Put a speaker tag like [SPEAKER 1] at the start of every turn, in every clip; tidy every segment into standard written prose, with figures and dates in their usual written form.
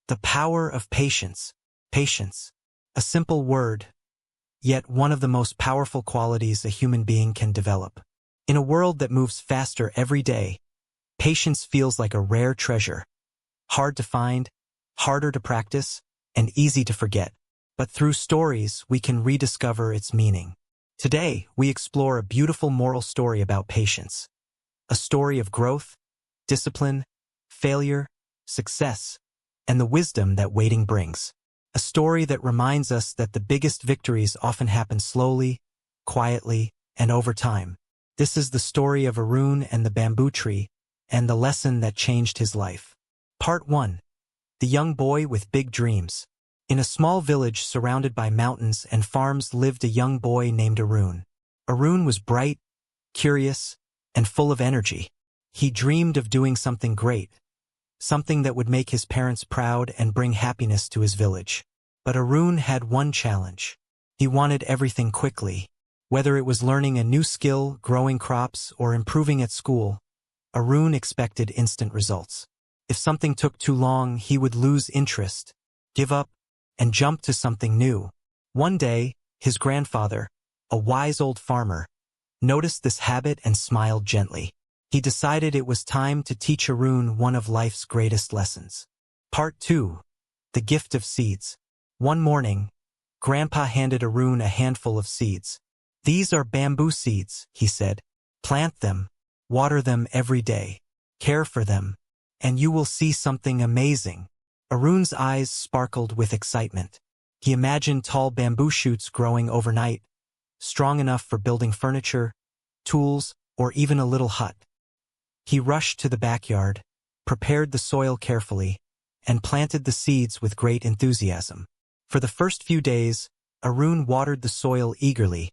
[SPEAKER 1] The power of patience. Patience. A simple word, yet one of the most powerful qualities a human being can develop. In a world that moves faster every day, patience feels like a rare treasure. Hard to find, harder to practice, and easy to forget. But through stories, we can rediscover its meaning. Today, we explore a beautiful moral story about patience. A story of growth, discipline, failure, success, and the wisdom that waiting brings. A story that reminds us that the biggest victories often happen slowly, quietly, and over time. This is the story of Arun and the bamboo tree, and the lesson that changed his life. Part 1. The young boy with big dreams. In a small village surrounded by mountains and farms lived a young boy named Arun. Arun was bright, curious, and full of energy. He dreamed of doing something great, something that would make his parents proud and bring happiness to his village. But Arun had one challenge. He wanted everything quickly. Whether it was learning a new skill, growing crops, or improving at school, Arun expected instant results. If something took too long, he would lose interest, give up, and jump to something new. One day, his grandfather, a wise old farmer, noticed this habit and smiled gently. He decided it was time to teach Arun one of life's greatest lessons. Part 2. The gift of seeds. One morning, Grandpa handed Arun a handful of seeds. "These are bamboo seeds," he said. "Plant them, water them every day, care for them, and you will see something amazing." Arun's eyes sparkled with excitement. He imagined tall bamboo shoots growing overnight, strong enough for building furniture, tools, or even a little hut. He rushed to the backyard, prepared the soil carefully, and planted the seeds with great enthusiasm. For the first few days, Arun watered the soil eagerly,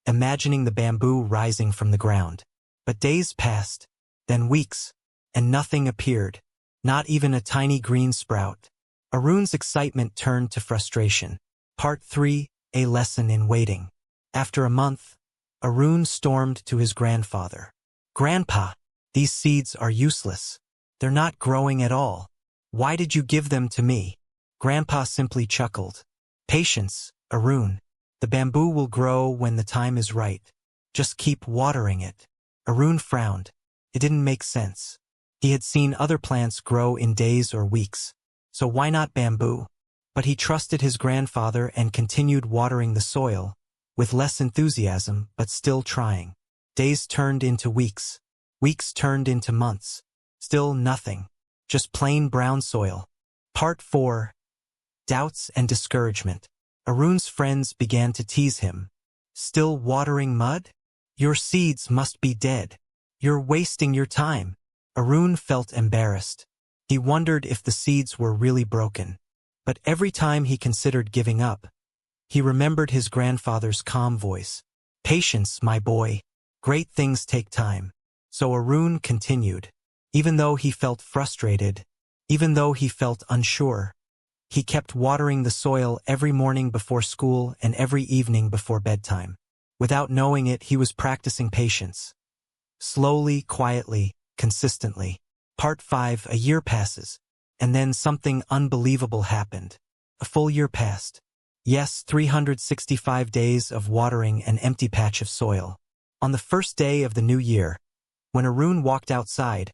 [SPEAKER 1] imagining the bamboo rising from the ground. But days passed, then weeks, and nothing appeared. Not even a tiny green sprout. Arun's excitement turned to frustration. Part 3. A lesson in waiting. After a month, Arun stormed to his grandfather. "Grandpa, these seeds are useless. They're not growing at all. Why did you give them to me?" Grandpa simply chuckled. "Patience, Arun. The bamboo will grow when the time is right. Just keep watering it." Arun frowned. It didn't make sense. He had seen other plants grow in days or weeks. So why not bamboo? But he trusted his grandfather and continued watering the soil, with less enthusiasm but still trying. Days turned into weeks. Weeks turned into months. Still nothing. Just plain brown soil. Part 4. Doubts and discouragement. Arun's friends began to tease him. "Still watering mud? Your seeds must be dead. You're wasting your time." Arun felt embarrassed. He wondered if the seeds were really broken. But every time he considered giving up, he remembered his grandfather's calm voice. "Patience, my boy. Great things take time." So Arun continued. Even though he felt frustrated, even though he felt unsure, he kept watering the soil every morning before school and every evening before bedtime. Without knowing it, he was practicing patience. Slowly, quietly, consistently. Part 5. A year passes, and then something unbelievable happened. A full year passed. Yes, 365 days of watering an empty patch of soil. On the first day of the new year, when Arun walked outside,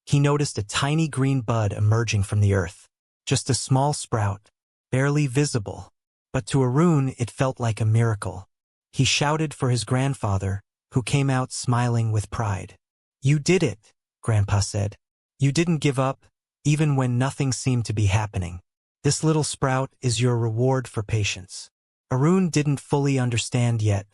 [SPEAKER 1] he noticed a tiny green bud emerging from the earth. Just a small sprout, barely visible. But to Arun, it felt like a miracle. He shouted for his grandfather, who came out smiling with pride. "You did it," Grandpa said. "You didn't give up, even when nothing seemed to be happening. This little sprout is your reward for patience." Arun didn't fully understand yet,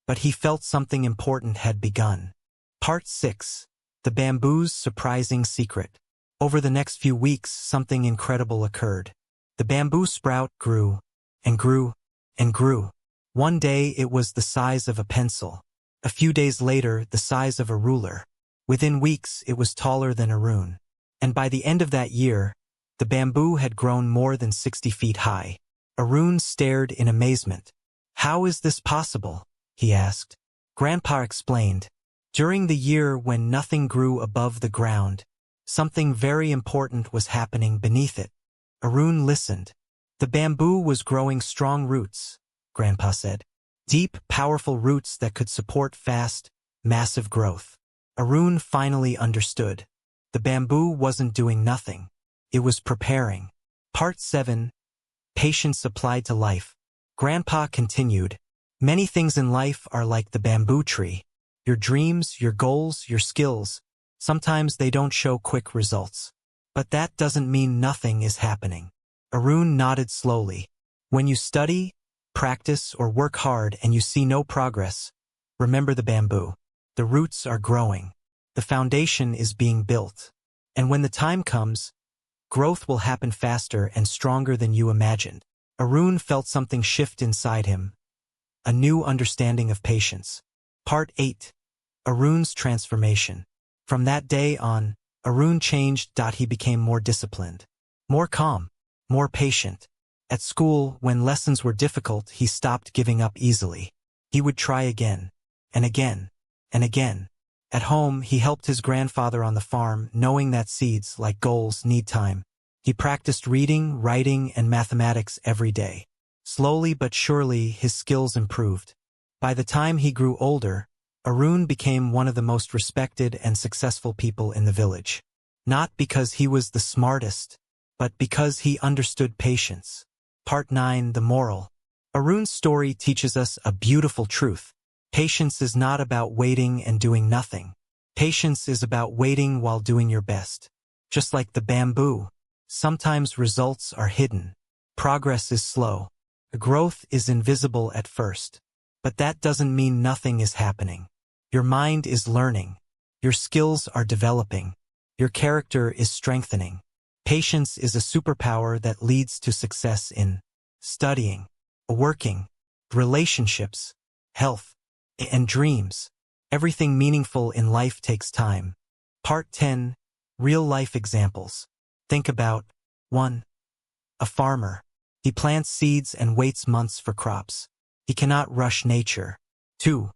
[SPEAKER 1] but he felt something important had begun. Part 6. The bamboo's surprising secret. Over the next few weeks, something incredible occurred. The bamboo sprout grew, and grew, and grew. One day it was the size of a pencil. A few days later, the size of a ruler. Within weeks, it was taller than Arun. And by the end of that year, the bamboo had grown more than 60 feet high. Arun stared in amazement. "How is this possible?" he asked. Grandpa explained. "During the year when nothing grew above the ground, something very important was happening beneath it. Arun listened. The bamboo was growing strong roots, Grandpa said. Deep, powerful roots that could support fast, massive growth. Arun finally understood. The bamboo wasn't doing nothing. It was preparing. Part 7. Patience applied to life. Grandpa continued. Many things in life are like the bamboo tree. Your dreams, your goals, your skills. Sometimes they don't show quick results. But that doesn't mean nothing is happening. Arun nodded slowly. When you study, practice, or work hard and you see no progress, remember the bamboo. The roots are growing. The foundation is being built. And when the time comes, growth will happen faster and stronger than you imagined. Arun felt something shift inside him. A new understanding of patience. Part 8. Arun's transformation. From that day on, Arun changed. He became more disciplined, more calm, more patient. At school, when lessons were difficult, he stopped giving up easily. He would try again, and again, and again. At home, he helped his grandfather on the farm, knowing that seeds, like goals, need time. He practiced reading, writing, and mathematics every day. Slowly but surely, his skills improved. By the time he grew older, Arun became one of the most respected and successful people in the village. Not because he was the smartest, but because he understood patience. Part 9. The moral. Arun's story teaches us a beautiful truth. Patience is not about waiting and doing nothing. Patience is about waiting while doing your best. Just like the bamboo, sometimes results are hidden. Progress is slow. Growth is invisible at first. But that doesn't mean nothing is happening. Your mind is learning. Your skills are developing. Your character is strengthening. Patience is a superpower that leads to success in studying, working, relationships, health, and dreams. Everything meaningful in life takes time. Part 10. Real-life examples. Think about 1. A farmer. He plants seeds and waits months for crops. He cannot rush nature. 2.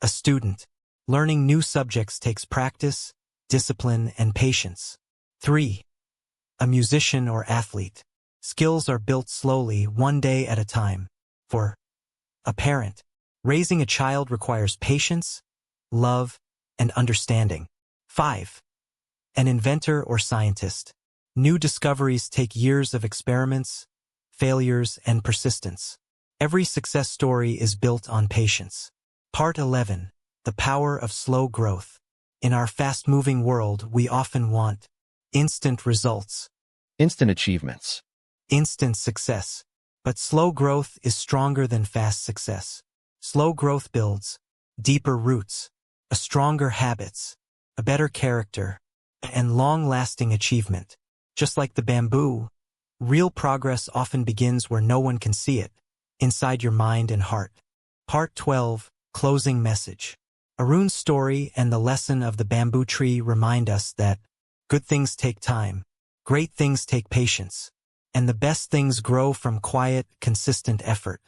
[SPEAKER 1] A student. Learning new subjects takes practice, discipline, and patience. 3. A musician or athlete. Skills are built slowly, one day at a time. 4. A parent. Raising a child requires patience, love, and understanding. 5. An inventor or scientist. New discoveries take years of experiments, failures, and persistence. Every success story is built on patience. Part 11. The power of slow growth. In our fast-moving world, we often want instant results,
[SPEAKER 2] Instant achievements.
[SPEAKER 1] instant success. But slow growth is stronger than fast success. Slow growth builds deeper roots, a stronger habits, a better character, and long-lasting achievement. Just like the bamboo, real progress often begins where no one can see it, inside your mind and heart. Part 12. Closing message. Arun's story and the lesson of the bamboo tree remind us that good things take time, great things take patience, and the best things grow from quiet, consistent effort.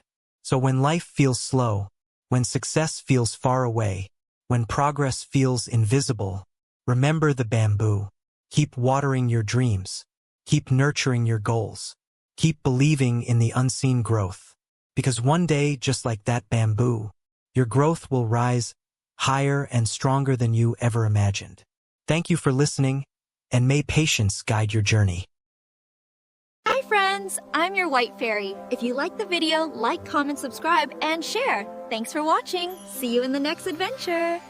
[SPEAKER 1] So when life feels slow, when success feels far away, when progress feels invisible, remember the bamboo. Keep watering your dreams. Keep nurturing your goals. Keep believing in the unseen growth. Because one day, just like that bamboo, your growth will rise higher and stronger than you ever imagined. Thank you for listening, and may patience guide your journey.
[SPEAKER 3] Hi friends, I'm your white fairy. If you like the video, like, comment, subscribe, and share. Thanks for watching. See you in the next adventure.